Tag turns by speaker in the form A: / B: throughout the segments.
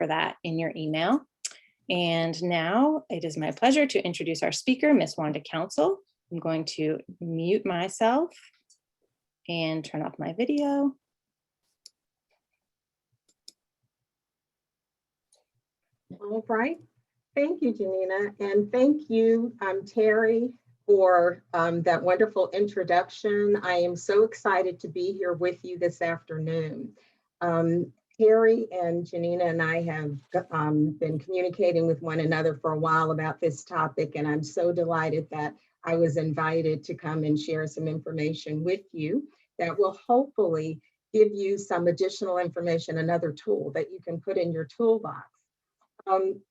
A: for that in your email. And now it is my pleasure to introduce our speaker, Miss Wanda Council. I'm going to mute myself and turn off my video.
B: All right. Thank you, Janina. And thank you, Terry, for that wonderful introduction. I am so excited to be here with you this afternoon. Terry and Janina and I have been communicating with one another for a while about this topic, and I'm so delighted that I was invited to come and share some information with you that will hopefully give you some additional information, another tool that you can put in your toolbox.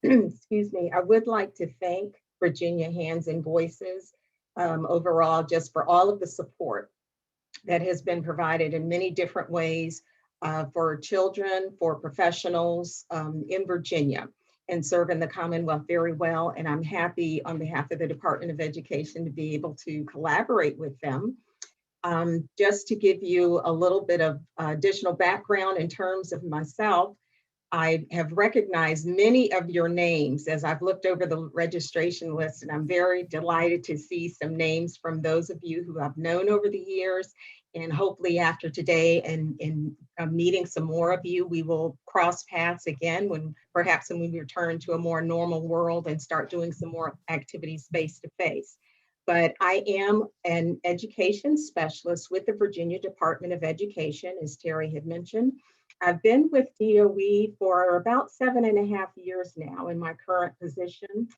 B: Excuse me, I would like to thank Virginia Hands and Voices overall just for all of the support that has been provided in many different ways for children, for professionals in Virginia, and serving the Commonwealth very well. And I'm happy on behalf of the Department of Education to be able to collaborate with them. Just to give you a little bit of additional background in terms of myself, I have recognized many of your names as I've looked over the registration list, and I'm very delighted to see some names from those of you who I've known over the years. And hopefully after today and meeting some more of you, we will cross paths again when we return to a more normal world and start doing some more activities face to face. But I am an education specialist with the Virginia Department of Education, as Terry had mentioned. I've been with DOE for about 7.5 years now in my current position,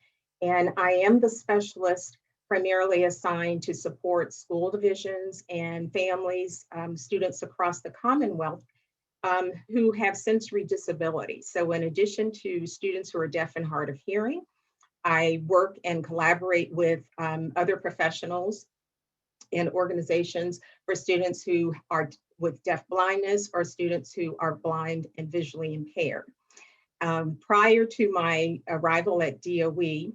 B: and I am the specialist primarily assigned to support school divisions and families, students across the Commonwealth who have sensory disabilities. So in addition to students who are deaf and hard of hearing, I work and collaborate with other professionals and organizations for students who are with deaf blindness or students who are blind and visually impaired. Prior to my arrival at DOE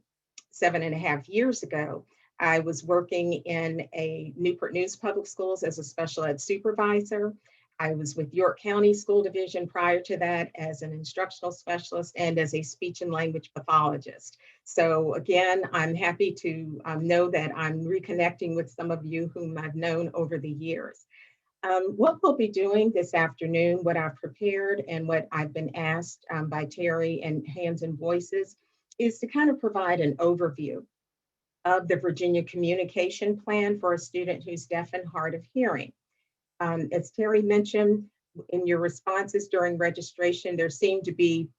B: 7.5 years ago, I was working in a Newport News Public Schools as a special ed supervisor. I was with York County School Division prior to that as an instructional specialist and as a speech and language pathologist. So again, I'm happy to know that I'm reconnecting with some of you whom I've known over the years. What we'll be doing this afternoon, what I've prepared and what I've been asked by Terry and Hands and Voices is to kind of provide an overview of the Virginia Communication Plan for a student who's deaf and hard of hearing. As Terry mentioned in your responses during registration, there seemed to be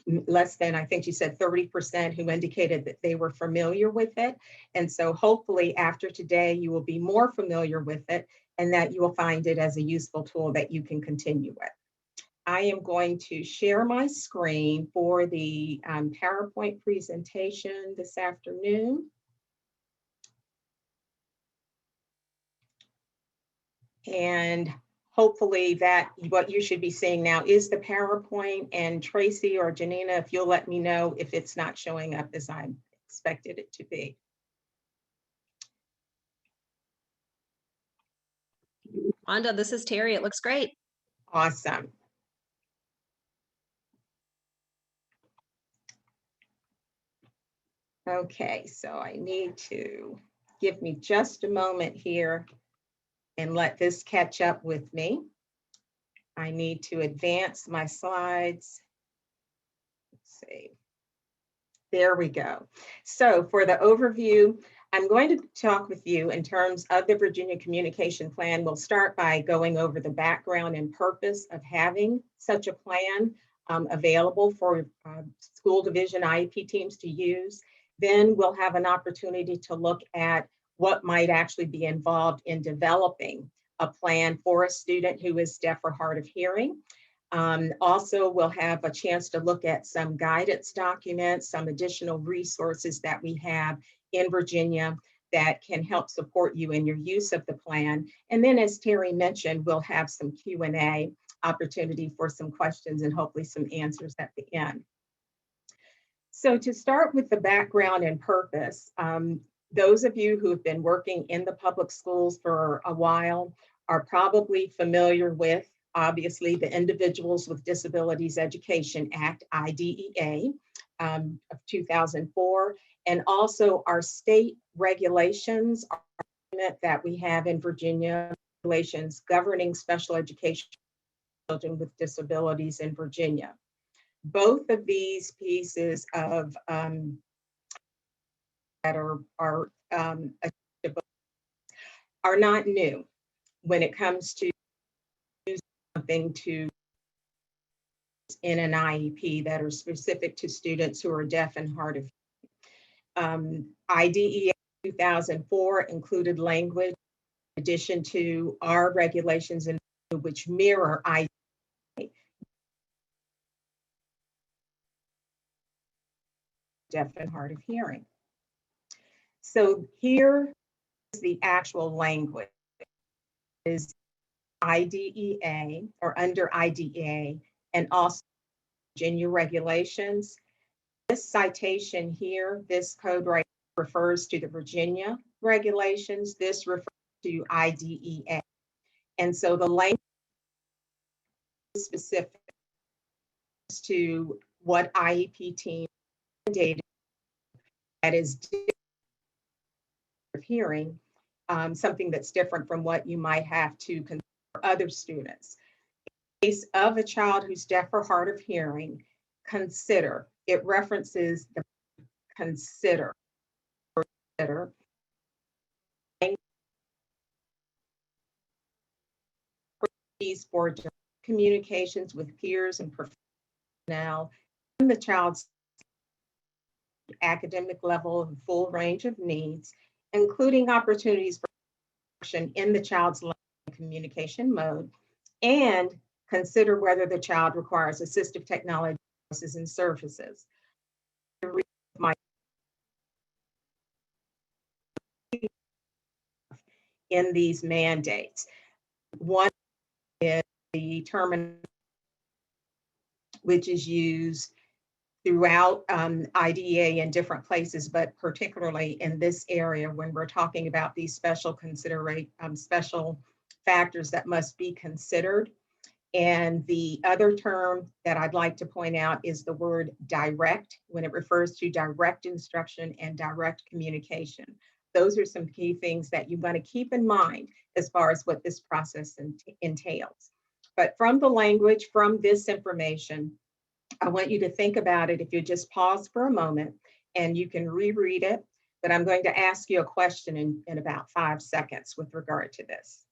B: less than, I think you said 30% who indicated that they were familiar with it. And so hopefully after today, you will be more familiar with it and that you will find it as a useful tool that you can continue with. I am going to share my screen for the PowerPoint presentation this afternoon. And hopefully that what you should be seeing now is the PowerPoint. And Tracy or Janina, if you'll let me know if it's not showing up as I expected it to be.
C: Wanda, this is Terry. It looks great.
B: Awesome. Okay, so I need to give me just a moment here and let this catch up with me. I need to advance my slides. Let's see. There we go. So for the overview, I'm going to talk with you in terms of the Virginia Communication Plan. We'll start by going over the background and purpose of having such a plan available for school division IEP teams to use. Then we'll have an opportunity to look at what might actually be involved in developing a plan for a student who is deaf or hard of hearing. Also, we'll have a chance to look at some guidance documents, some additional resources that we have in Virginia that can help support you in your use of the plan. And then as Terry mentioned, we'll have some Q&A opportunity for some questions and hopefully some answers at the end. So to start with the background and purpose, those of you who have been working in the public schools for a while are probably familiar with obviously the Individuals with Disabilities Education Act, IDEA, of 2004, and also our state regulations that we have in Virginia, regulations governing special education for children with disabilities in Virginia. Both of these pieces of that are not new when it comes to something to in an IEP that are specific to students who are deaf and hard of hearing. IDEA 2004 included language in addition to our regulations in which mirror IDEA. Deaf and hard of hearing. So here is the actual language is IDEA or under IDEA and also Virginia regulations. This citation here, this code right refers to the Virginia regulations. This refers to IDEA. And so the language is specific to what IEP team mandated that is hearing, something that's different from what you might have to consider other students. In the case of a child who's deaf or hard of hearing, consider. It references the consider. For communications with peers and personnel, and the child's academic level and full range of needs, including opportunities for action in the child's communication mode, and consider whether the child requires assistive technology devices and services. In these mandates, one is the term which is used throughout IDEA in different places, but particularly in this area when we're talking about these special special factors that must be considered. And the other term that I'd like to point out is the word direct, when it refers to direct instruction and direct communication. Those are some key things that you want to keep in mind as far as what this process entails. But from the language, from this information, I want you to think about it. If you just pause for a moment and you can reread it, but I'm going to ask you a question in about 5 seconds with regard to this.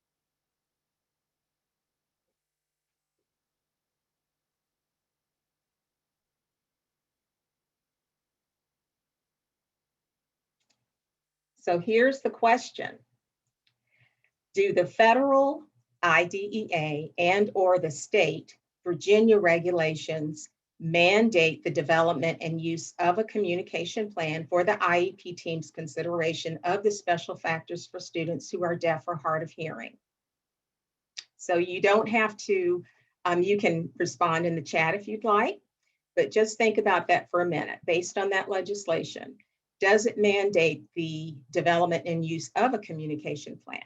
B: So here's the question. Do the federal IDEA and or the state Virginia regulations mandate the development and use of a communication plan for the IEP team's consideration of the special factors for students who are deaf or hard of hearing? So you don't have to, you can respond in the chat if you'd like, but just think about that for a minute. Based on that legislation, does it mandate the development and use of a communication plan?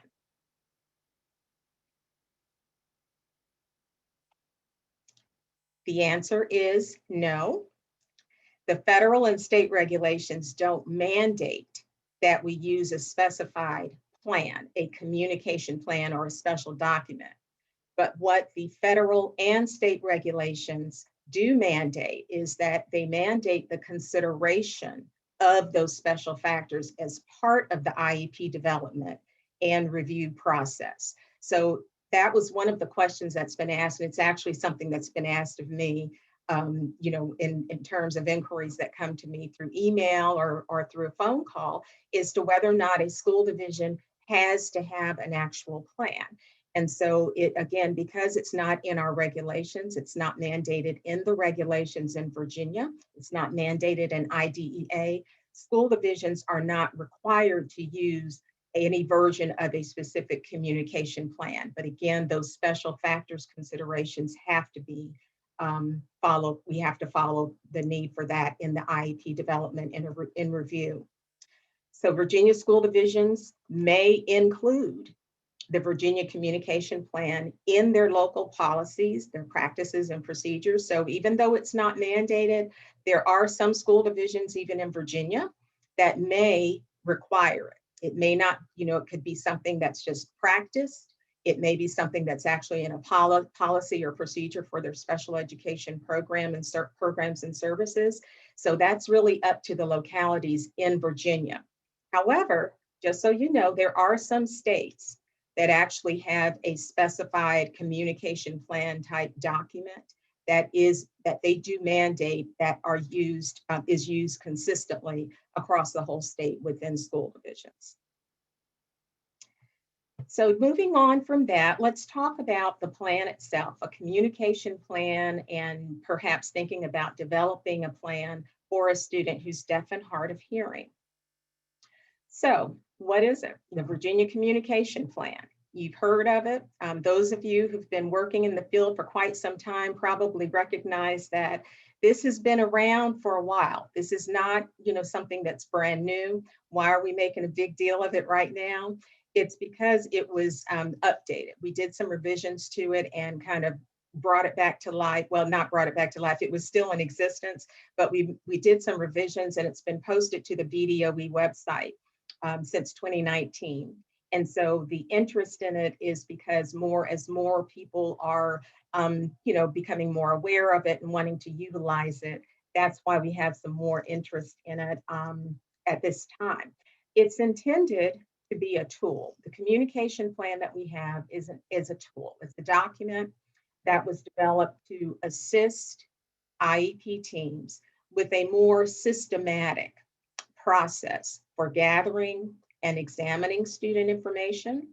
B: The answer is no. The federal and state regulations don't mandate that we use a specified plan, a communication plan or a special document. But what the federal and state regulations do mandate is that they mandate the consideration of those special factors as part of the IEP development and review process. So that was one of the questions that's been asked, and it's actually something that's been asked of me, you know, in terms of inquiries that come to me through email or through a phone call, as to whether or not a school division has to have an actual plan. And so it, again, because it's not in our regulations, it's not mandated in the regulations in Virginia, it's not mandated in IDEA, school divisions are not required to use any version of a specific communication plan. But again, those special factors considerations have to be followed. We have to follow the need for that in the IEP development and in review. So Virginia school divisions may include the Virginia Communication Plan in their local policies, their practices and procedures. So even though it's not mandated, there are some school divisions, even in Virginia, that may require it. It may not, it could be something that's just practiced. It may be something that's actually in a policy or procedure for their special education program and programs and services. So that's really up to the localities in Virginia. However, just so you know, there are some states that actually have a specified communication plan type document that they do mandate that is used consistently across the whole state within school divisions. So moving on from that, let's talk about the plan itself, a communication plan, and perhaps thinking about developing a plan for a student who's deaf and hard of hearing. So what is it? The Virginia Communication Plan. You've heard of it. Those of you who've been working in the field for quite some time probably recognize that this has been around for a while. This is not, something that's brand new. Why are we making a big deal of it right now? It's because it was updated. We did some revisions to it and kind of brought it back to life. Well, not brought it back to life. It was still in existence, but we did some revisions and it's been posted to the VDOE website since 2019. And so the interest in it is because as more people are, becoming more aware of it and wanting to utilize it, that's why we have some more interest in it at this time. It's intended to be a tool. The communication plan that we have is a tool. It's a document that was developed to assist IEP teams with a more systematic process for gathering and examining student information,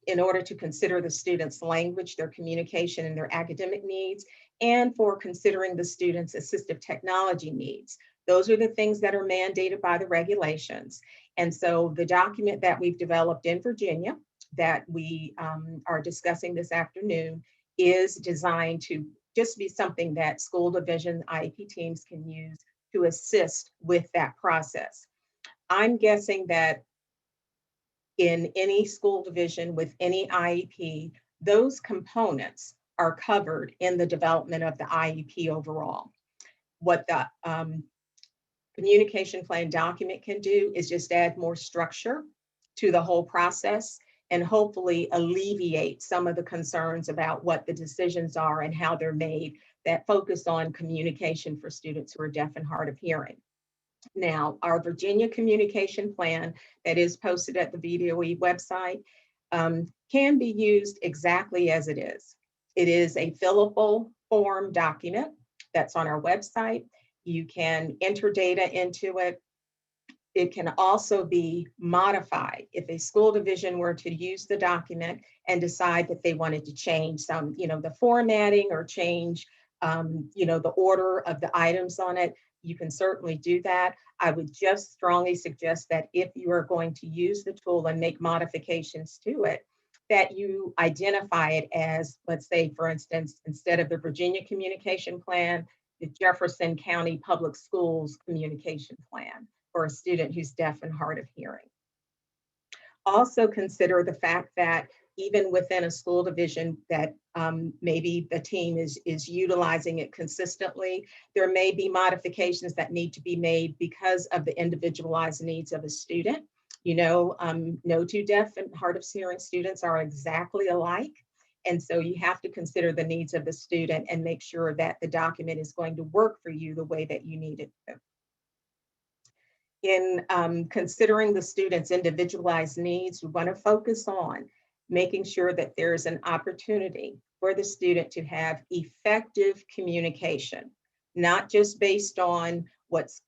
B: in order to consider the student's language, their communication, and their academic needs, and for considering the student's assistive technology needs. Those are the things that are mandated by the regulations. And so the document that we've developed in Virginia that we are discussing this afternoon is designed to just be something that school division IEP teams can use to assist with that process. I'm guessing that in any school division with any IEP, those components are covered in the development of the IEP overall. What the communication plan document can do is just add more structure to the whole process and hopefully alleviate some of the concerns about what the decisions are and how they're made that focus on communication for students who are deaf and hard of hearing. Now, our Virginia Communication Plan that is posted at the VDOE website can be used exactly as it is. It is a fillable form document that's on our website. You can enter data into it. It can also be modified if a school division were to use the document and decide that they wanted to change some, the formatting or change, the order of the items on it. You can certainly do that. I would just strongly suggest that if you are going to use the tool and make modifications to it, that you identify it as, let's say, for instance, instead of the Virginia Communication Plan, the Jefferson County Public Schools Communication Plan for a student who's deaf and hard of hearing. Also consider the fact that even within a school division that maybe the team is utilizing it consistently, there may be modifications that need to be made because of the individualized needs of a student. No two deaf and hard of hearing students are exactly alike. And so you have to consider the needs of the student and make sure that the document is going to work for you the way that you need it to. In considering the student's individualized needs, we want to focus on making sure that there's an opportunity for the student to have effective communication, not just based on what's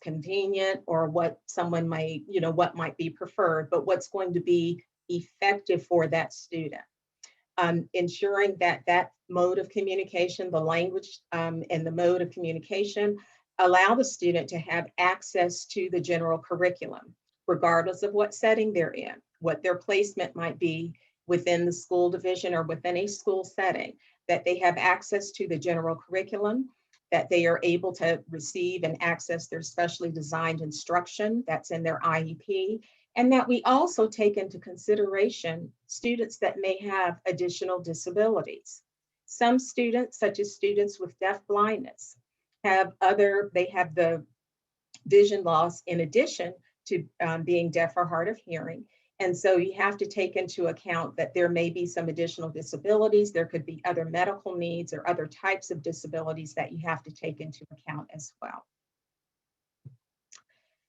B: convenient or what someone might, what might be preferred, but what's going to be effective for that student. Ensuring that that mode of communication, the language and the mode of communication, allow the student to have access to the general curriculum, regardless of what setting they're in, what their placement might be within the school division or within a school setting, that they have access to the general curriculum, that they are able to receive and access their specially designed instruction that's in their IEP, and that we also take into consideration students that may have additional disabilities. Some students, such as students with deaf blindness, they have the vision loss in addition to being deaf or hard of hearing. And so you have to take into account that there may be some additional disabilities. There could be other medical needs or other types of disabilities that you have to take into account as well.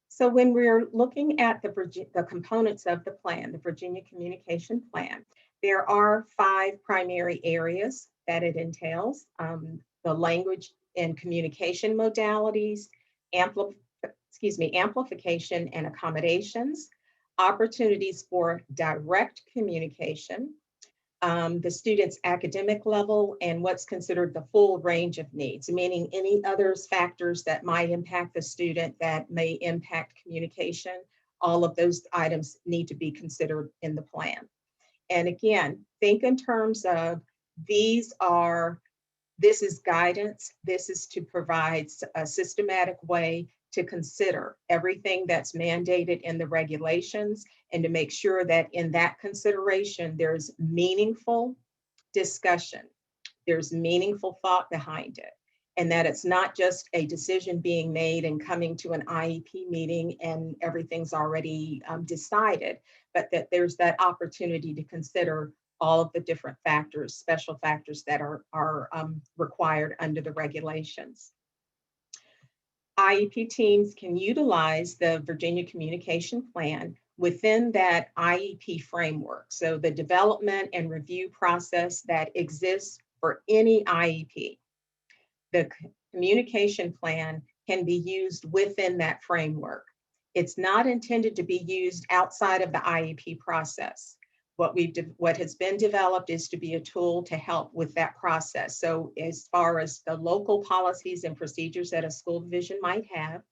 B: So when we're looking at the components of the plan, the Virginia Communication Plan, there are 5 primary areas that it entails: the language and communication modalities, amplification and accommodations, opportunities for direct communication, the student's academic level, and what's considered the full range of needs, meaning any other factors that might impact the student that may impact communication. All of those items need to be considered in the plan. And again, think in terms of this is guidance. This is to provide a systematic way to consider everything that's mandated in the regulations, and to make sure that in that consideration, there's meaningful discussion, there's meaningful thought behind it, and that it's not just a decision being made and coming to an IEP meeting and everything's already decided, but that there's that opportunity to consider all of the different factors, special factors that are required under the regulations. IEP teams can utilize the Virginia Communication Plan within that IEP framework. So the development and review process that exists for any IEP, the communication plan can be used within that framework. It's not intended to be used outside of the IEP process. What has been developed is to be a tool to help with that process. So as far as the local policies and procedures that a school division might have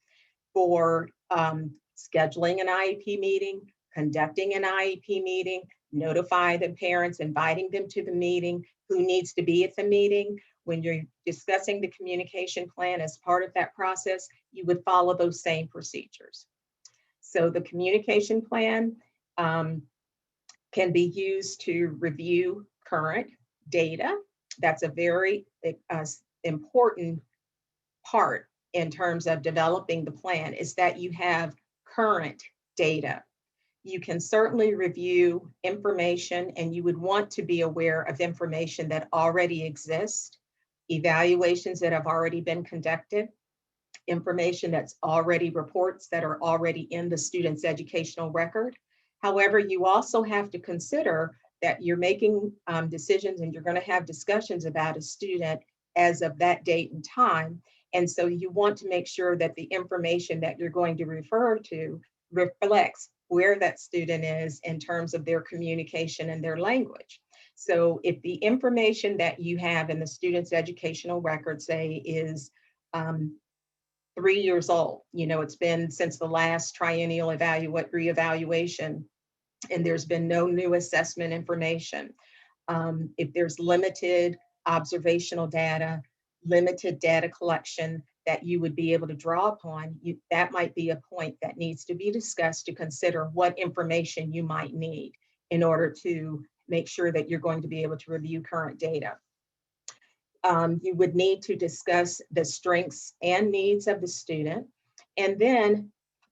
B: for scheduling an IEP meeting, conducting an IEP meeting, notify the parents, inviting them to the meeting, who needs to be at the meeting. When you're discussing the communication plan as part of that process, you would follow those same procedures. So the communication plan can be used to review current data. That's a very important part in terms of developing the plan, is that you have current data. You can certainly review information, and you would want to be aware of information that already exists, evaluations that have already been conducted, information that's already reports that are already in the student's educational record. However, you also have to consider that you're making decisions and you're going to have discussions about a student as of that date and time. And so you want to make sure that the information that you're going to refer to reflects where that student is in terms of their communication and their language. So if the information that you have in the student's educational record, say, is 3 years old, it's been since the last triennial reevaluation, and there's been no new assessment information. If there's limited observational data, limited data collection that you would be able to draw upon, that might be a point that needs to be discussed to consider what information you might need in order to make sure that you're going to be able to review current data. You would need to discuss the strengths and needs of the student, and then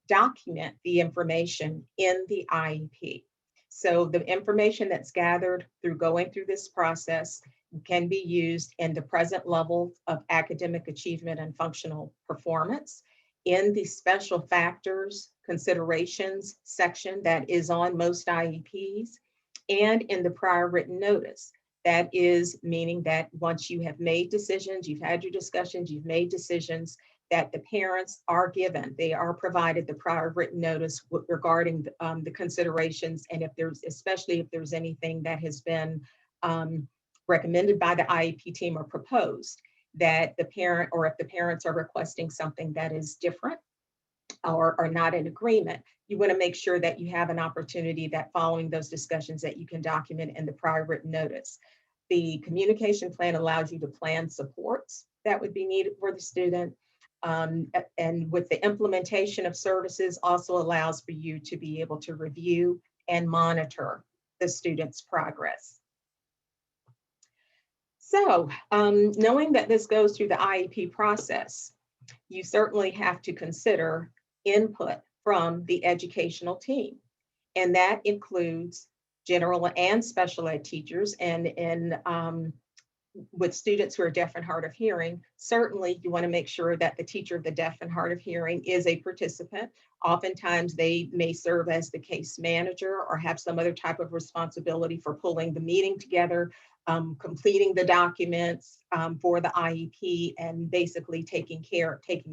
B: document the information in the IEP. So the information that's gathered through going through this process can be used in the present level of academic achievement and functional performance, in the special factors considerations section that is on most IEPs, and in the prior written notice. That is meaning that once you have made decisions, you've had your discussions, you've made decisions, that the parents are given, they are provided the prior written notice regarding the considerations, and especially if there's anything that has been recommended by the IEP team or proposed, that the parent, or if the parents are requesting something that is different or are not in agreement, you want to make sure that you have an opportunity that following those discussions that you can document in the prior written notice. The communication plan allows you to plan supports that would be needed for the student. And with the implementation of services also allows for you to be able to review and monitor the student's progress. So knowing that this goes through the IEP process, you certainly have to consider input from the educational team. And that includes general and special ed teachers. And with students who are deaf and hard of hearing, certainly you want to make sure that the teacher of the deaf and hard of hearing is a participant. Oftentimes they may serve as the case manager or have some other type of responsibility for pulling the meeting together, completing the documents for the IEP, and basically taking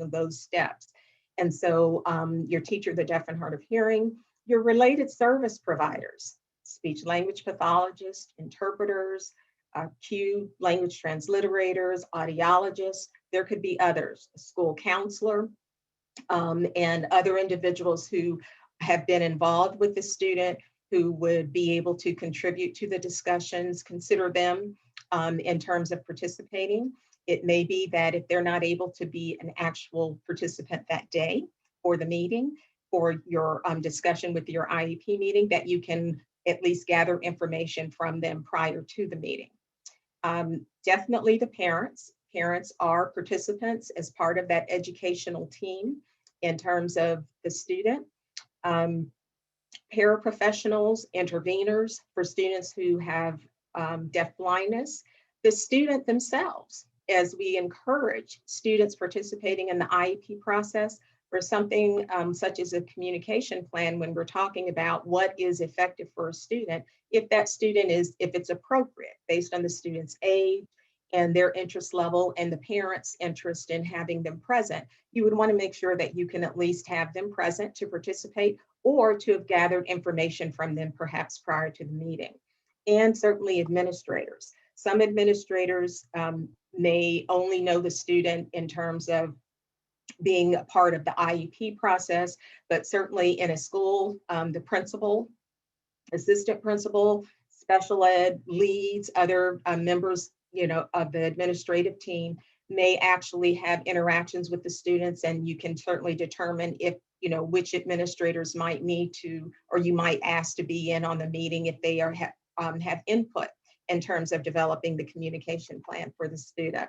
B: of those steps. And so your teacher of the deaf and hard of hearing, your related service providers, speech language pathologists, interpreters, Q language transliterators, audiologists, there could be others, a school counselor, and other individuals who have been involved with the student who would be able to contribute to the discussions, consider them in terms of participating. It may be that if they're not able to be an actual participant that day for the meeting, for your discussion with your IEP meeting, that you can at least gather information from them prior to the meeting. Definitely the parents. Parents are participants as part of that educational team in terms of the student. Paraprofessionals, interveners for students who have deaf blindness, the student themselves, as we encourage students participating in the IEP process for something such as a communication plan, when we're talking about what is effective for a student, if it's appropriate based on the student's age and their interest level and the parents' interest in having them present, you would want to make sure that you can at least have them present to participate or to have gathered information from them perhaps prior to the meeting. And certainly administrators. Some administrators may only know the student in terms of being a part of the IEP process, but certainly in a school, the principal, assistant principal, special ed leads, other members, of the administrative team may actually have interactions with the students, and you can certainly determine if, which administrators might need to, or you might ask to be in on the meeting if they have input in terms of developing the communication plan for the student.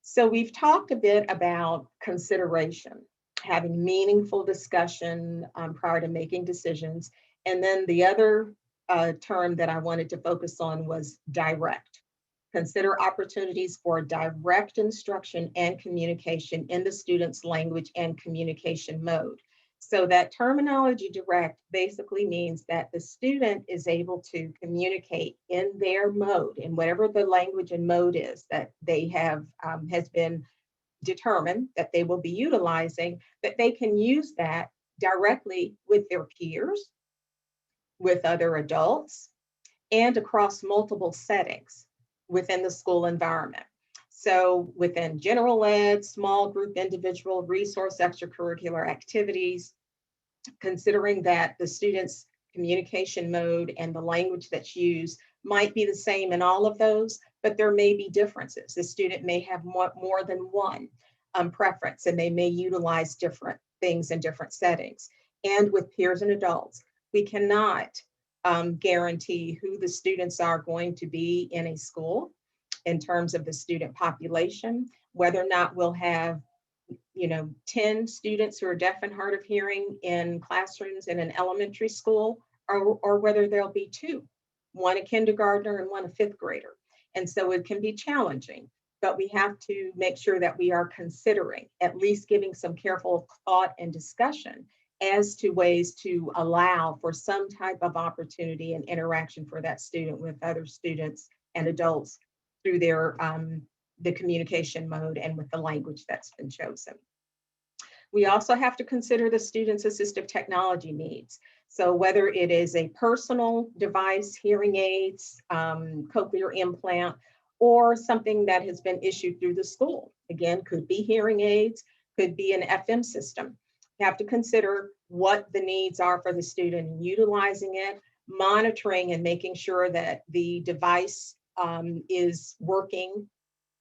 B: So we've talked a bit about consideration, having meaningful discussion prior to making decisions. And then the other term that I wanted to focus on was direct. Consider opportunities for direct instruction and communication in the student's language and communication mode. So that terminology direct basically means that the student is able to communicate in their mode, in whatever the language and mode is that they have has been determined that they will be utilizing, that they can use that directly with their peers, with other adults, and across multiple settings within the school environment. So within general ed, small group, individual, resource, extracurricular activities, considering that the student's communication mode and the language that's used might be the same in all of those, but there may be differences. The student may have more than one preference, and they may utilize different things in different settings. And with peers and adults, we cannot guarantee who the students are going to be in a school in terms of the student population, whether or not we'll have 10 students who are deaf and hard of hearing in classrooms in an elementary school, or whether there'll be two, one a kindergartner and one a fifth grader. And so it can be challenging, but we have to make sure that we are considering, at least giving some careful thought and discussion as to ways to allow for some type of opportunity and interaction for that student with other students and adults through their the communication mode and with the language that's been chosen. We also have to consider the student's assistive technology needs. So whether it is a personal device, hearing aids, cochlear implant, or something that has been issued through the school. Again, could be hearing aids, could be an FM system. You have to consider what the needs are for the student in utilizing it, monitoring and making sure that the device is working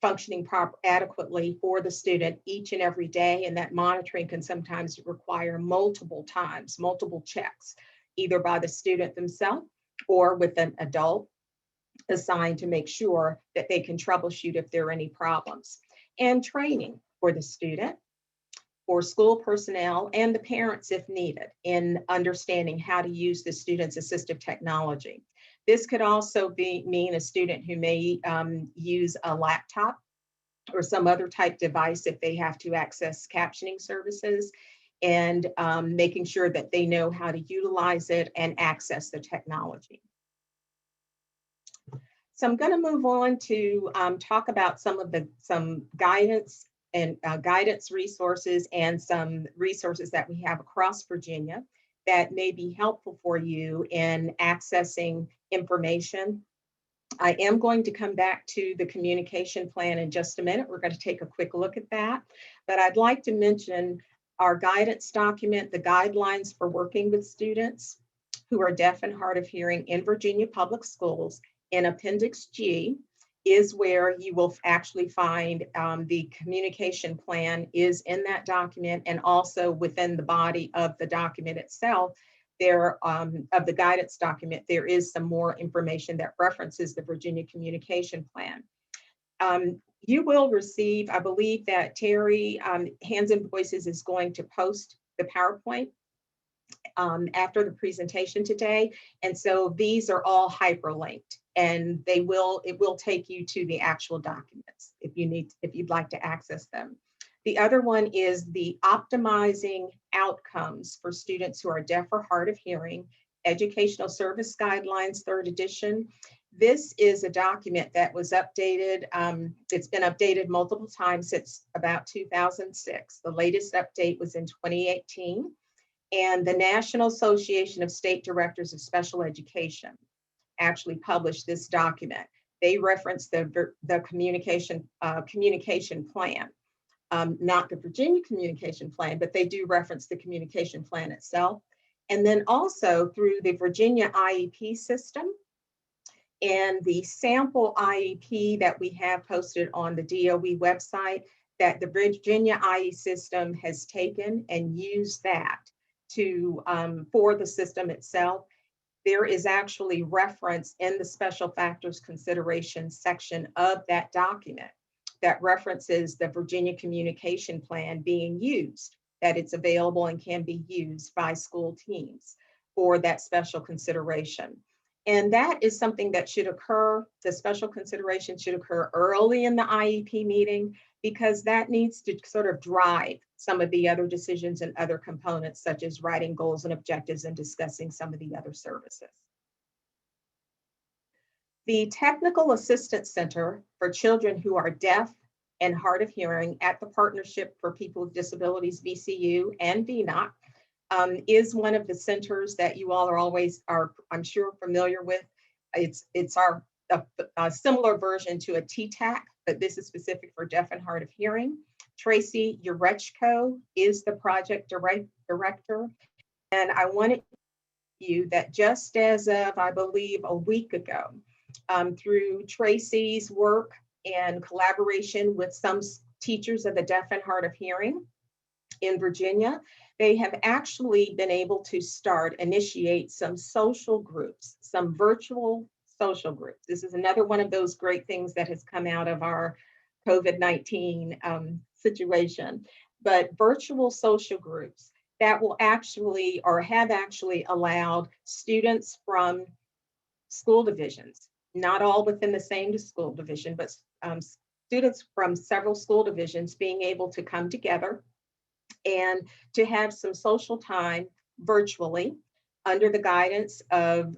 B: functioning adequately for the student each and every day. And that monitoring can sometimes require multiple times, multiple checks, either by the student themselves or with an adult assigned to make sure that they can troubleshoot if there are any problems. And training for the student, for school personnel, and the parents if needed in understanding how to use the student's assistive technology. This could also mean a student who may use a laptop or some other type device if they have to access captioning services, and making sure that they know how to utilize it and access the technology. So I'm going to move on to talk about some guidance and guidance resources and some resources that we have across Virginia that may be helpful for you in accessing information. I am going to come back to the communication plan in just a minute. We're going to take a quick look at that, but I'd like to mention our guidance document, the guidelines for working with students who are deaf and hard of hearing in Virginia public schools. In Appendix G is where you will actually find the communication plan is in that document, and also within the body of the document itself, there of the guidance document, there is some more information that references the Virginia Communication Plan. You will receive, I believe that Terry, Hands and Voices is going to post the PowerPoint after the presentation today. And so these are all hyperlinked, and it will take you to the actual documents if you'd like to access them. The other one is the Optimizing Outcomes for Students Who Are Deaf or Hard of Hearing, Educational Service Guidelines, 3rd edition. This is a document that was updated. It's been updated multiple times since about 2006. The latest update was in 2018. And the National Association of State Directors of Special Education actually published this document. They reference the communication plan, not the Virginia Communication Plan, but they do reference the communication plan itself. And then also through the Virginia IEP system and the sample IEP that we have posted on the DOE website, that the Virginia IE system has taken and used that to for the system itself. There is actually reference in the special factors consideration section of that document that references the Virginia Communication Plan being used, that it's available and can be used by school teams for that special consideration. And that is something that should occur, the special consideration should occur early in the IEP meeting, because that needs to sort of drive some of the other decisions and other components, such as writing goals and objectives and discussing some of the other services. The Technical Assistance Center for Children Who Are Deaf and Hard of Hearing at the Partnership for People with Disabilities, VCU, and VNOC is one of the centers that you all are I'm sure, familiar with. It's a similar version to a TTAC, but this is specific for deaf and hard of hearing. Tracy Urechko is the project director. And I wanted you that just as of, I believe, a week ago, through Tracy's work and collaboration with some teachers of the deaf and hard of hearing in Virginia, they have actually been able to initiate some social groups, some virtual social groups. This is another one of those great things that has come out of our COVID-19 situation, but virtual social groups that will actually, or have actually allowed students from school divisions, not all within the same school division, but students from several school divisions being able to come together and to have some social time virtually under the guidance of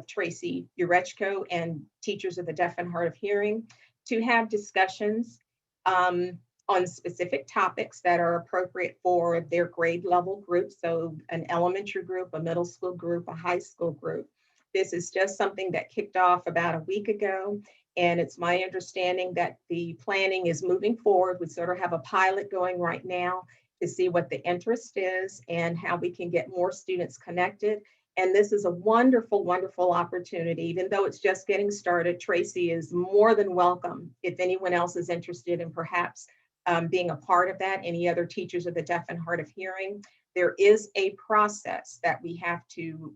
B: Tracy Urechko and teachers of the deaf and hard of hearing, to have discussions on specific topics that are appropriate for their grade level group. So an elementary group, a middle school group, a high school group. This is just something that kicked off about a week ago. And it's my understanding that the planning is moving forward. We sort of have a pilot going right now to see what the interest is and how we can get more students connected And this is a wonderful, wonderful opportunity. Even though it's just getting started, Tracy is more than welcome if anyone else is interested in perhaps being a part of that, any other teachers of the deaf and hard of hearing. There is a process that we have to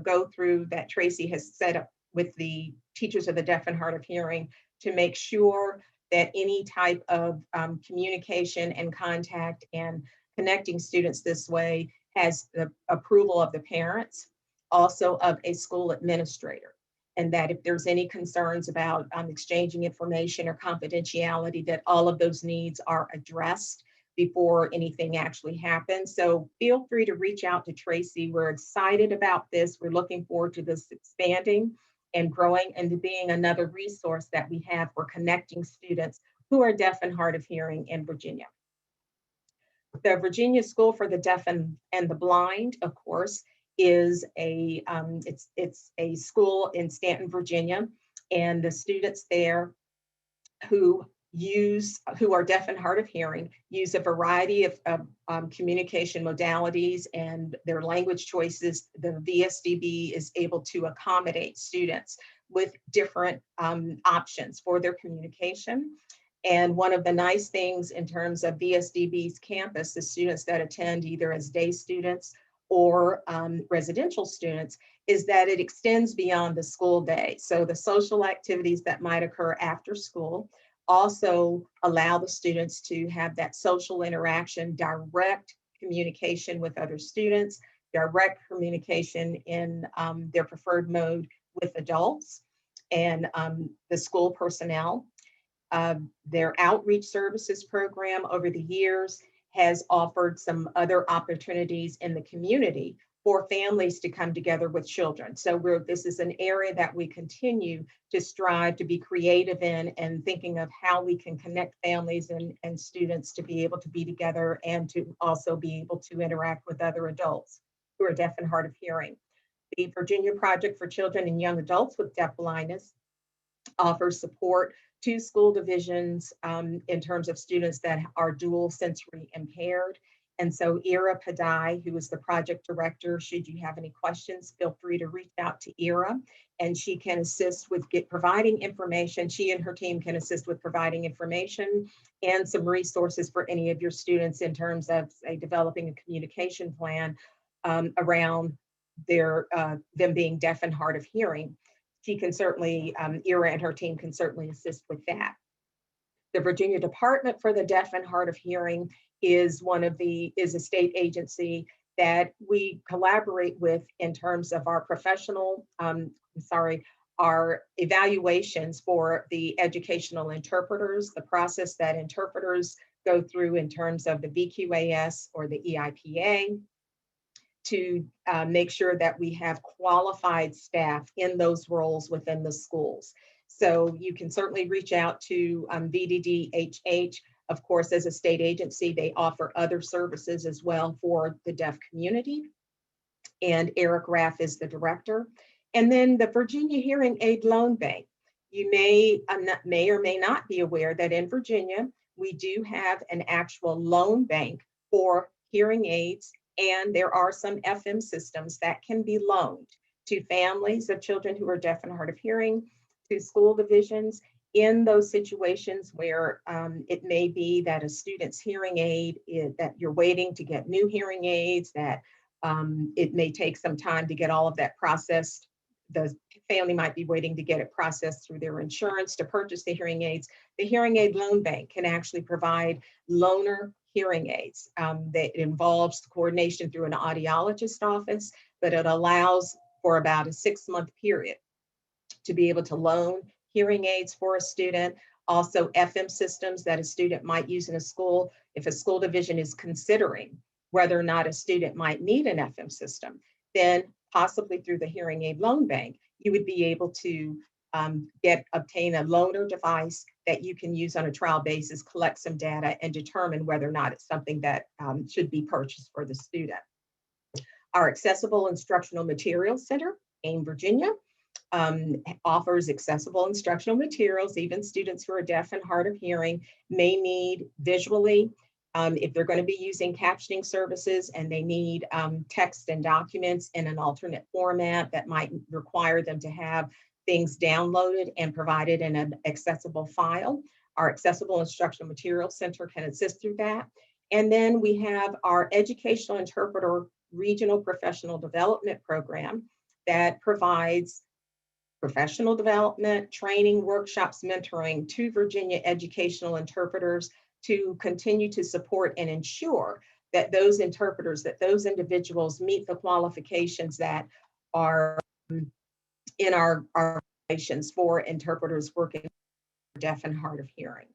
B: go through that Tracy has set up with the teachers of the deaf and hard of hearing to make sure that any type of communication and contact and connecting students this way has the approval of the parents, also of a school administrator. And that if there's any concerns about exchanging information or confidentiality, that all of those needs are addressed before anything actually happens. So feel free to reach out to Tracy. We're excited about this. We're looking forward to this expanding and growing and to being another resource that we have for connecting students who are deaf and hard of hearing in Virginia. The Virginia School for the Deaf and the Blind, of course, is it's a school in Stanton, Virginia, and the students there who are deaf and hard of hearing use a variety of communication modalities and their language choices. The VSDB is able to accommodate students with different options for their communication. And one of the nice things in terms of VSDB's campus, the students that attend either as day students or residential students, is that it extends beyond the school day. So the social activities that might occur after school also allow the students to have that social interaction, direct communication with other students, direct communication in their preferred mode with adults and the school personnel. Their outreach services program over the years has offered some other opportunities in the community for families to come together with children. So this is an area that we continue to strive to be creative in and thinking of how we can connect families and students to be able to be together and to also be able to interact with other adults who are deaf and hard of hearing. The Virginia Project for Children and Young Adults with Deaf Blindness offers support to school divisions in terms of students that are dual sensory impaired. And so Ira Padai, who is the project director, should you have any questions, feel free to reach out to Ira, and she can assist with providing information. She and her team can assist with providing information and some resources for any of your students in terms of, say, developing a communication plan around them being deaf and hard of hearing. She can certainly, Ira and her team can certainly assist with that. The Virginia Department for the Deaf and Hard of Hearing is a state agency that we collaborate with in terms of our our evaluations for the educational interpreters, the process that interpreters go through in terms of the VQAS or the EIPA, to make sure that we have qualified staff in those roles within the schools. So you can certainly reach out to VDDHH. Of course, as a state agency, they offer other services as well for the deaf community. And Eric Raff is the director. And then the Virginia Hearing Aid Loan Bank. You may or may not be aware that in Virginia, we do have an actual loan bank for hearing aids, and there are some FM systems that can be loaned to families of children who are deaf and hard of hearing, to school divisions in those situations where it may be that a student's hearing aid, that you're waiting to get new hearing aids, that it may take some time to get all of that processed. The family might be waiting to get it processed through their insurance to purchase the hearing aids. The Hearing Aid Loan Bank can actually provide loaner hearing aids. That involves coordination through an audiologist office, but it allows for about a 6-month period to be able to loan hearing aids for a student. Also FM systems that a student might use in a school. If a school division is considering whether or not a student might need an FM system, then possibly through the Hearing Aid Loan Bank, you would be able to obtain a loaner device that you can use on a trial basis, collect some data, and determine whether or not it's something that should be purchased for the student. Our Accessible Instructional Materials Center in Virginia offers accessible instructional materials. Even students who are deaf and hard of hearing may need visually If they're going to be using captioning services and they need text and documents in an alternate format that might require them to have things downloaded and provided in an accessible file, our Accessible Instructional Materials Center can assist through that. And then we have our Educational Interpreter Regional Professional Development Program that provides professional development, training, workshops, mentoring to Virginia educational interpreters to continue to support and ensure that those interpreters, that those individuals meet the qualifications that are in our regulations for interpreters working for deaf and hard of hearing.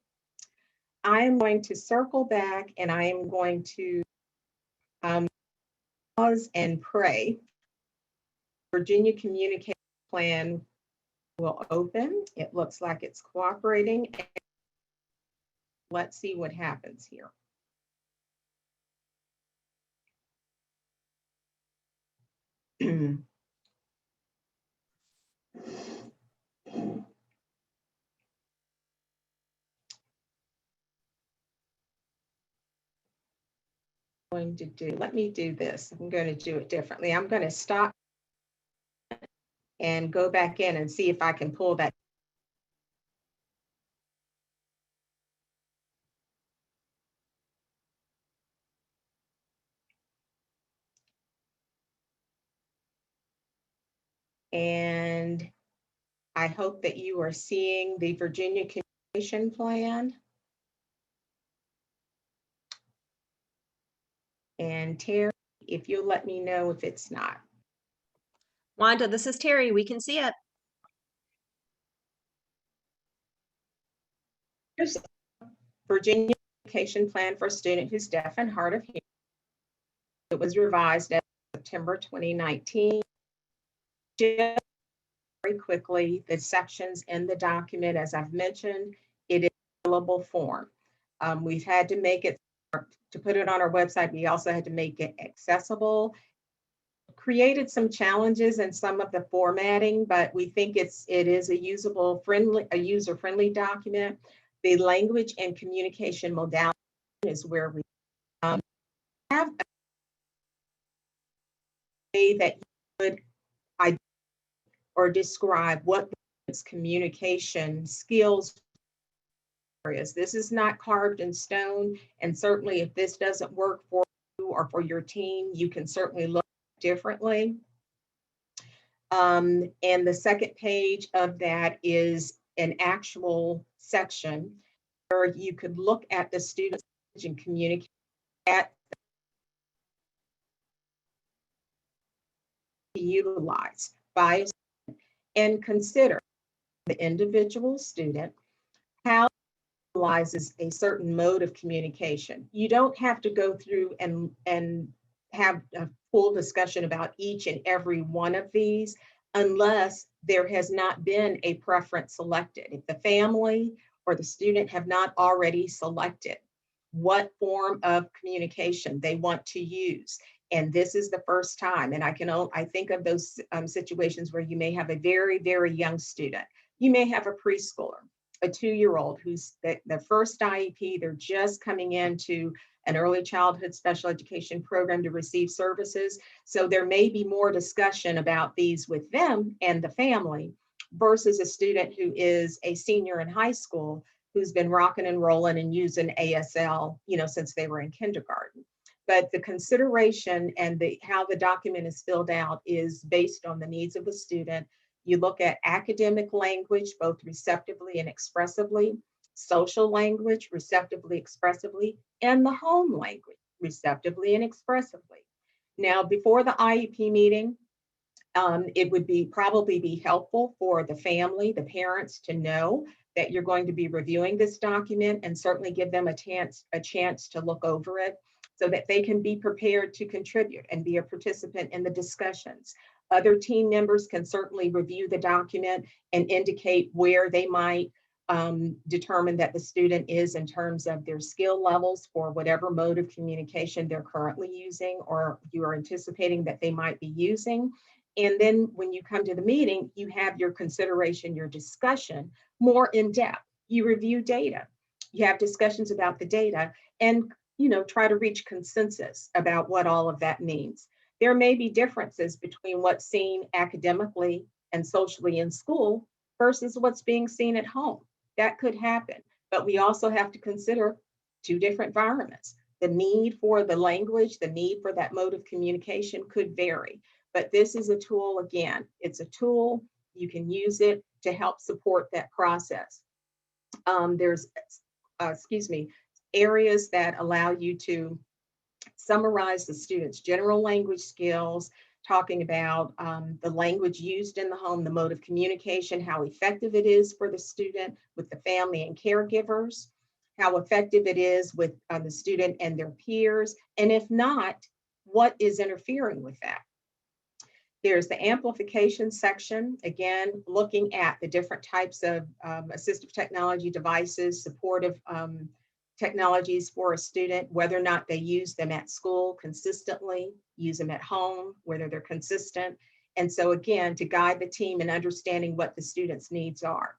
B: I am going to circle back and I am going to pause and pray. Virginia Communication Plan will open. It looks like it's cooperating. Let's see what happens here. Let me do this. I'm going to do it differently. I'm going to stop and go back in and see if I can pull that. And I hope that you are seeing the Virginia Communication Plan. And Terry, if you'll let me know if it's not.
C: Wanda, this is Terry. We can see it.
B: Here's Virginia Communication Plan for a student who's deaf and hard of hearing. It was revised in September 2019. Just very quickly, the sections in the document, as I've mentioned, it is available form. We've had to make it, to put it on our website, we also had to make it accessible. Created some challenges in some of the formatting, but we think it is a user-friendly document. The language and communication modality is where we have a way that you would identify or describe what communication skills areas. This is not carved in stone, and certainly if this doesn't work for you or for your team, you can certainly look differently. And the second page of that is an actual section where you could look at the students and communicate at utilize by a student and consider the individual student how it utilizes a certain mode of communication. You don't have to go through and have a full discussion about each and every one of these unless there has not been a preference selected. If the family or the student have not already selected what form of communication they want to use, and this is the first time, and I think of those situations where you may have a very, very young student. You may have a preschooler, a 2-year-old who's the first IEP, they're just coming into an early childhood special education program to receive services. So there may be more discussion about these with them and the family versus a student who is a senior in high school who's been rocking and rolling and using ASL, since they were in kindergarten. But the consideration and how the document is filled out is based on the needs of the student. You look at academic language, both receptively and expressively, social language, receptively, expressively, and the home language, receptively and expressively. Now, before the IEP meeting, it would probably be helpful for the family, the parents, to know that you're going to be reviewing this document, and certainly give them a chance to look over it so that they can be prepared to contribute and be a participant in the discussions. Other team members can certainly review the document and indicate where they might determine that the student is in terms of their skill levels for whatever mode of communication they're currently using or you are anticipating that they might be using. And then when you come to the meeting, you have your consideration, your discussion more in depth. You review data. You have discussions about the data. And try to reach consensus about what all of that means. There may be differences between what's seen academically and socially in school versus what's being seen at home. That could happen, but we also have to consider two different environments. The need for the language, the need for that mode of communication could vary, but this is a tool. Again, it's a tool. You can use it to help support that process. There's, areas that allow you to summarize the students' general language skills, talking about the language used in the home, the mode of communication, how effective it is for the student with the family and caregivers, how effective it is with the student and their peers, and if not, what is interfering with that. There's the amplification section, again, looking at the different types of assistive technology devices, supportive technologies for a student, whether or not they use them at school consistently, use them at home, whether they're consistent. And so again, to guide the team in understanding what the student's needs are.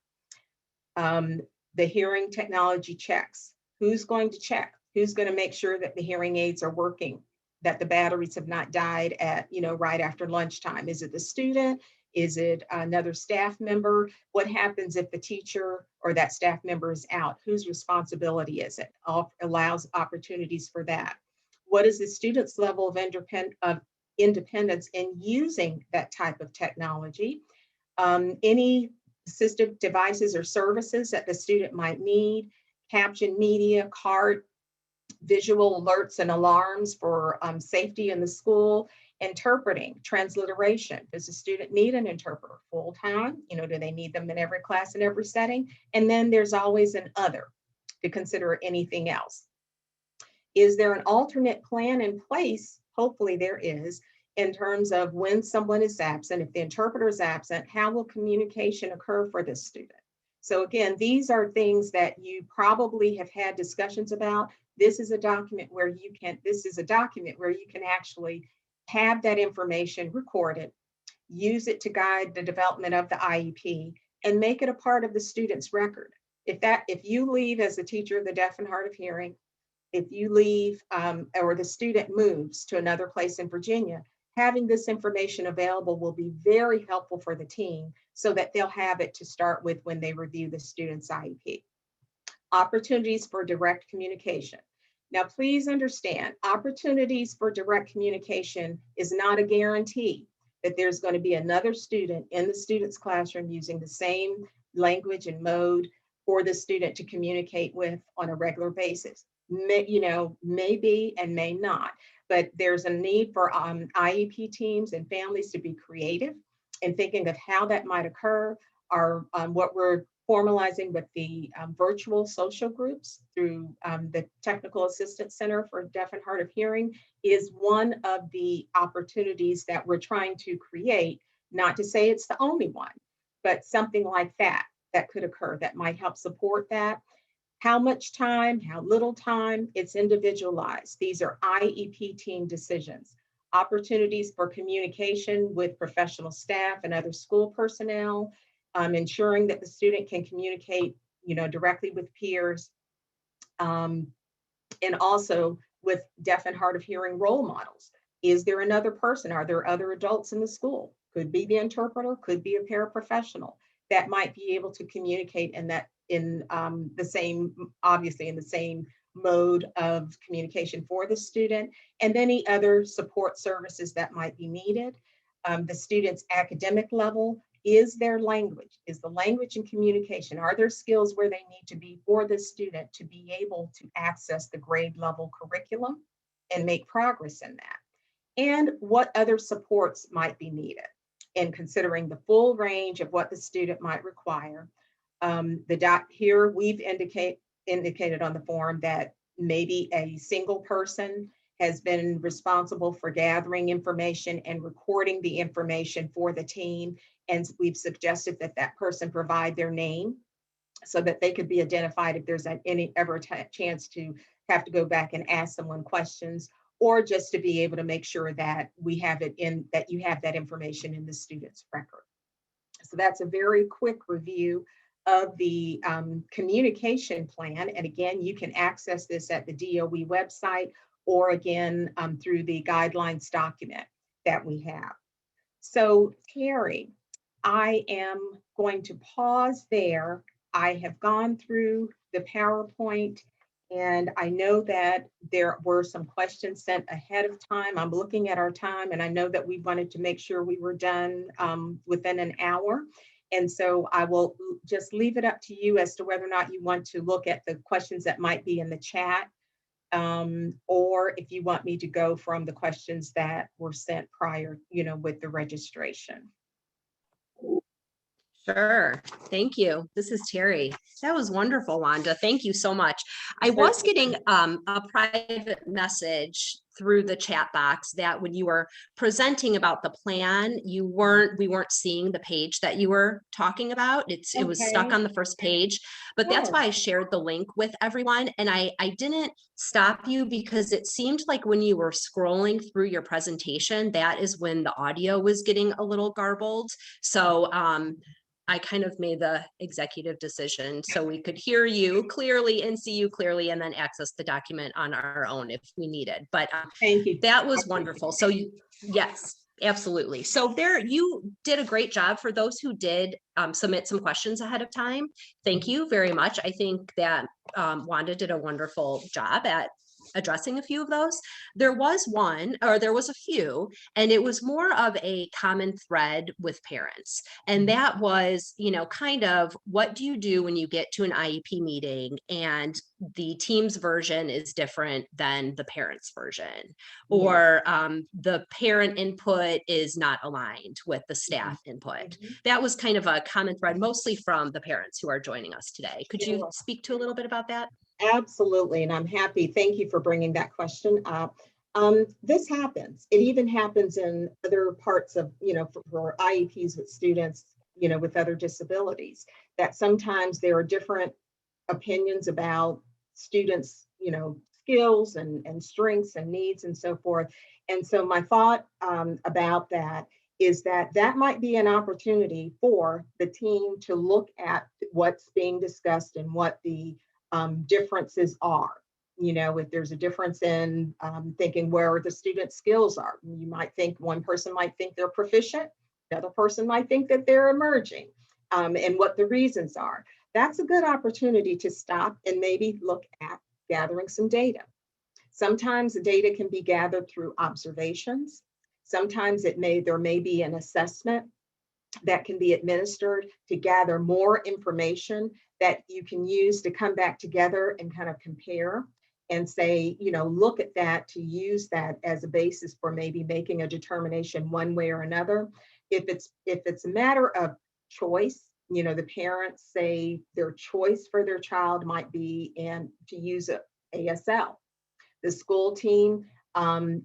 B: The hearing technology checks. Who's going to check? Who's going to make sure that the hearing aids are working, that the batteries have not died at, right after lunchtime? Is it the student? Is it another staff member? What happens if the teacher or that staff member is out? Whose responsibility is it? Allows opportunities for that. What is the student's level of independence in using that type of technology? Any assistive devices or services that the student might need, caption media, card, visual alerts and alarms for safety in the school, interpreting, transliteration. Does the student need an interpreter full time? Do they need them in every class and every setting? And then there's always an other to consider anything else. Is there an alternate plan in place? Hopefully there is, in terms of when someone is absent. If the interpreter is absent, how will communication occur for this student? So again, these are things that you probably have had discussions about. This is a document where you can actually have that information recorded, use it to guide the development of the IEP, and make it a part of the student's record. If you leave as a teacher of the deaf and hard of hearing, if you leave or the student moves to another place in Virginia, having this information available will be very helpful for the team so that they'll have it to start with when they review the student's IEP. Opportunities for direct communication. Now, please understand, opportunities for direct communication is not a guarantee that there's going to be another student in the student's classroom using the same language and mode for the student to communicate with on a regular basis. Maybe and may not, but there's a need for IEP teams and families to be creative in thinking of how that might occur. What we're formalizing with the virtual social groups through the Technical Assistance Center for Deaf and Hard of Hearing is one of the opportunities that we're trying to create, not to say it's the only one, but something like that could occur that might help support that. How much time, how little time, it's individualized. These are IEP team decisions. Opportunities for communication with professional staff and other school personnel, ensuring that the student can communicate, directly with peers, and also with deaf and hard of hearing role models. Is there another person? Are there other adults in the school? Could be the interpreter, could be a paraprofessional that might be able to communicate in the same mode of communication for the student, and any other support services that might be needed. The student's academic level, is the language and communication, are there skills where they need to be for the student to be able to access the grade level curriculum and make progress in that? And what other supports might be needed in considering the full range of what the student might require. Here we've indicated on the form that maybe a single person has been responsible for gathering information and recording the information for the team. And we've suggested that that person provide their name so that they could be identified if there's ever a chance to have to go back and ask someone questions, or just to be able to make sure that that you have that information in the student's record. So that's a very quick review of the communication plan. And again, you can access this at the DOE website or again through the guidelines document that we have. So Terry, I am going to pause there. I have gone through the PowerPoint and I know that there were some questions sent ahead of time. I'm looking at our time and I know that we wanted to make sure we were done within an hour. And so I will just leave it up to you as to whether or not you want to look at the questions that might be in the chat, or if you want me to go from the questions that were sent prior, with the registration.
C: Sure. Thank you. This is Terry. That was wonderful, Wanda. Thank you so much. I was getting a private message through the chat box that when you were presenting about the plan, we weren't seeing the page that you were talking about. It was stuck on the first page, but that's why I shared the link with everyone. And I didn't stop you because it seemed like when you were scrolling through your presentation, that is when the audio was getting a little garbled. So, I kind of made the executive decision so we could hear you clearly and see you clearly and then access the document on our own if we needed. But
B: thank you.
C: That was wonderful. So yes, absolutely. So you did a great job for those who did submit some questions ahead of time. Thank you very much. I think that Wanda did a wonderful job at addressing a few of those. There was a few, and it was more of a common thread with parents. And that was, kind of what do you do when you get to an IEP meeting and the team's version is different than the parent's version, or the parent input is not aligned with the staff input. That was kind of a common thread, mostly from the parents who are joining us today. Could you speak to a little bit about that?
B: Absolutely, and I'm happy. Thank you for bringing that question up. This happens. It even happens in other parts of, for IEPs with students, with other disabilities, that sometimes there are different opinions about students, skills and strengths and needs and so forth. And so my thought about that is that might be an opportunity for the team to look at what's being discussed and what the differences are. If there's a difference in thinking where the student's skills are, you might think one person might think they're proficient, another person might think that they're emerging, and what the reasons are. That's a good opportunity to stop and maybe look at gathering some data. Sometimes the data can be gathered through observations. Sometimes there may be an assessment that can be administered to gather more information that you can use to come back together and kind of compare and say, look at that, to use that as a basis for maybe making a determination one way or another. If it's a matter of choice, the parents say their choice for their child might be to use ASL. The school team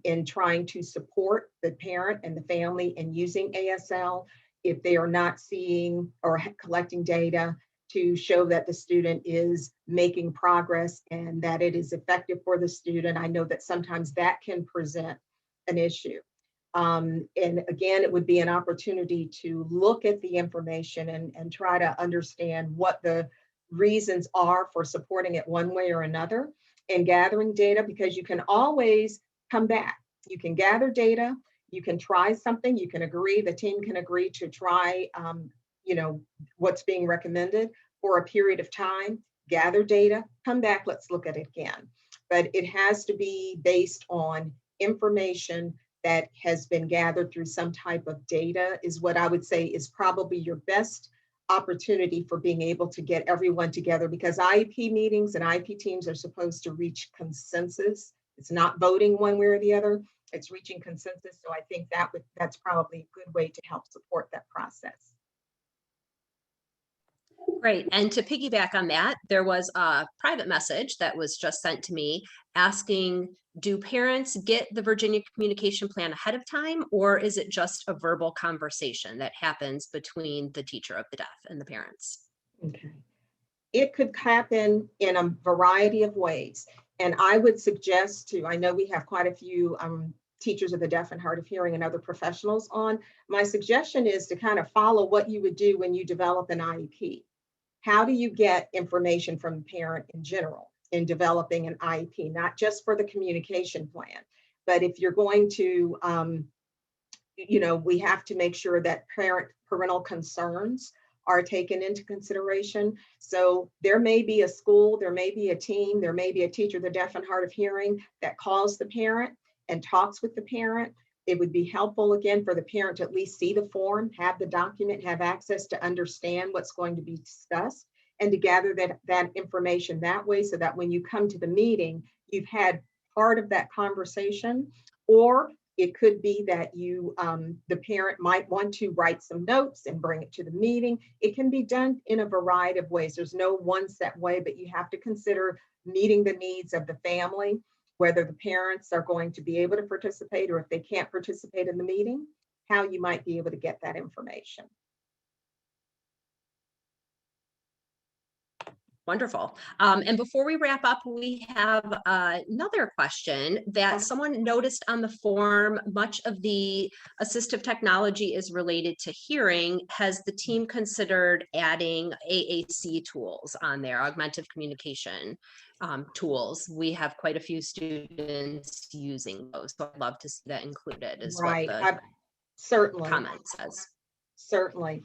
B: in trying to support the parent and the family in using ASL, if they are not seeing or collecting data to show that the student is making progress and that it is effective for the student. I know that sometimes that can present an issue. And again, it would be an opportunity to look at the information and try to understand what the reasons are for supporting it one way or another and gathering data, because you can always come back. You can gather data, you can try something, you can agree, the team can agree to try what's being recommended for a period of time, gather data, come back, let's look at it again. But it has to be based on information that has been gathered through some type of data, is what I would say is probably your best opportunity for being able to get everyone together, because IEP meetings and IEP teams are supposed to reach consensus. It's not voting one way or the other, it's reaching consensus. So I think that's probably a good way to help support that process.
C: Great. And to piggyback on that, there was a private message that was just sent to me asking, do parents get the Virginia Communication Plan ahead of time, or is it just a verbal conversation that happens between the teacher of the deaf and the parents?
B: Okay. It could happen in a variety of ways. And I would suggest I know we have quite a few teachers of the deaf and hard of hearing and other professionals on. My suggestion is to kind of follow what you would do when you develop an IEP. how do you get information from the parent in general in developing an IEP, not just for the communication plan, but if you're going to, we have to make sure that parental concerns are taken into consideration. So there may be a school, there may be a team, there may be a teacher, the deaf and hard of hearing, that calls the parent and talks with the parent. It would be helpful, again, for the parent to at least see the form, have the document, have access to understand what's going to be discussed, and to gather that information that way, so that when you come to the meeting, you've had part of that conversation. Or it could be that the parent might want to write some notes and bring it to the meeting. It can be done in a variety of ways. There's no one set way, but you have to consider meeting the needs of the family, whether the parents are going to be able to participate, or if they can't participate in the meeting, how you might be able to get that information.
C: Wonderful. And before we wrap up, we have another question that someone noticed on the form. Much of the assistive technology is related to hearing. Has the team considered adding AAC tools on there, augmented communication tools? We have quite a few students using those, so I'd love to see that included, is
B: Right.
C: what the
B: certainly
C: comment says.
B: Certainly.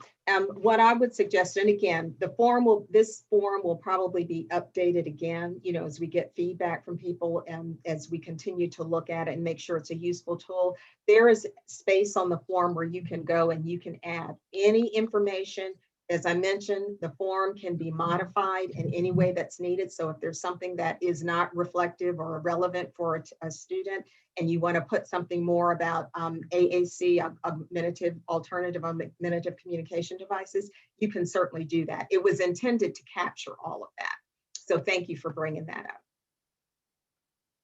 B: What I would suggest, and again, this form will probably be updated again, as we get feedback from people and as we continue to look at it and make sure it's a useful tool. There is space on the form where you can go and you can add any information. As I mentioned, the form can be modified in any way that's needed. So if there's something that is not reflective or relevant for a student, and you want to put something more about AAC, alternative augmentative communication devices, you can certainly do that. It was intended to capture all of that. So thank you for bringing that up.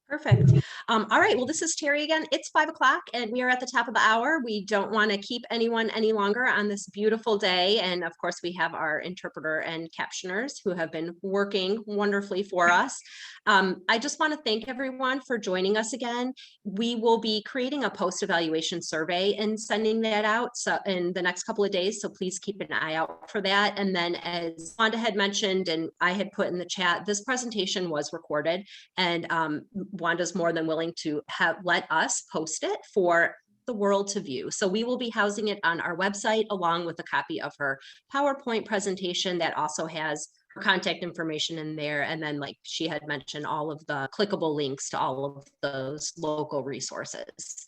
C: Perfect. All right. Well, this is Terry again. It's 5 o'clock and we are at the top of the hour. We don't want to keep anyone any longer on this beautiful day. And of course, we have our interpreter and captioners who have been working wonderfully for us. I just want to thank everyone for joining us again. We will be creating a post-evaluation survey and sending that out in the next couple of days. So please keep an eye out for that. And then, as Wanda had mentioned, and I had put in the chat, this presentation was recorded, and Wanda's more than willing to let us post it for the world to view. So we will be housing it on our website along with a copy of her PowerPoint presentation that also has her contact information in there. And then, like she had mentioned, all of the clickable links to all of those local resources.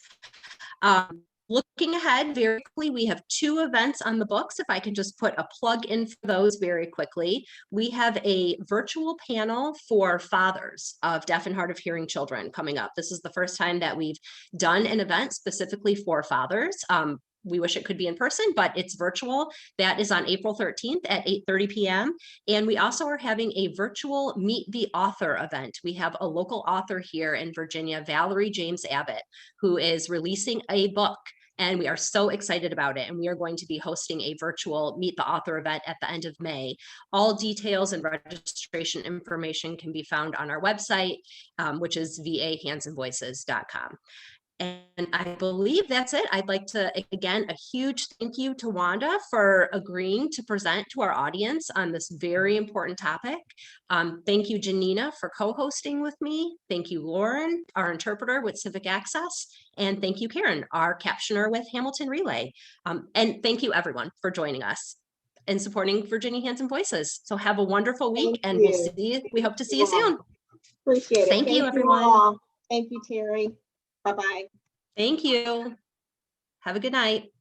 C: Looking ahead very quickly, we have 2 events on the books. If I can just put a plug in for those very quickly. We have a virtual panel for fathers of deaf and hard of hearing children coming up. This is the first time that we've done an event specifically for fathers. We wish it could be in person, but it's virtual. That is on April 13th at 8:30 p.m. And we also are having a virtual Meet the Author event. We have a local author here in Virginia, Valerie James Abbott, who is releasing a book. And we are so excited about it. And we are going to be hosting a virtual Meet the Author event at the end of May. All details and registration information can be found on our website, which is VAHandsandVoices.com. And I believe that's it. I'd like to, again, a huge thank you to Wanda for agreeing to present to our audience on this very important topic. Thank you, Janina, for co-hosting with me. Thank you, Lauren, our interpreter with Civic Access. And thank you, Karen, our captioner with Hamilton Relay. And thank you, everyone, for joining us and supporting Virginia Hands and Voices. So have a wonderful week, and we'll see you. We hope to see you soon.
B: Appreciate it.
C: Thank you, everyone.
B: All. Thank you, Terry. Bye-bye.
C: Thank you. Have a good night.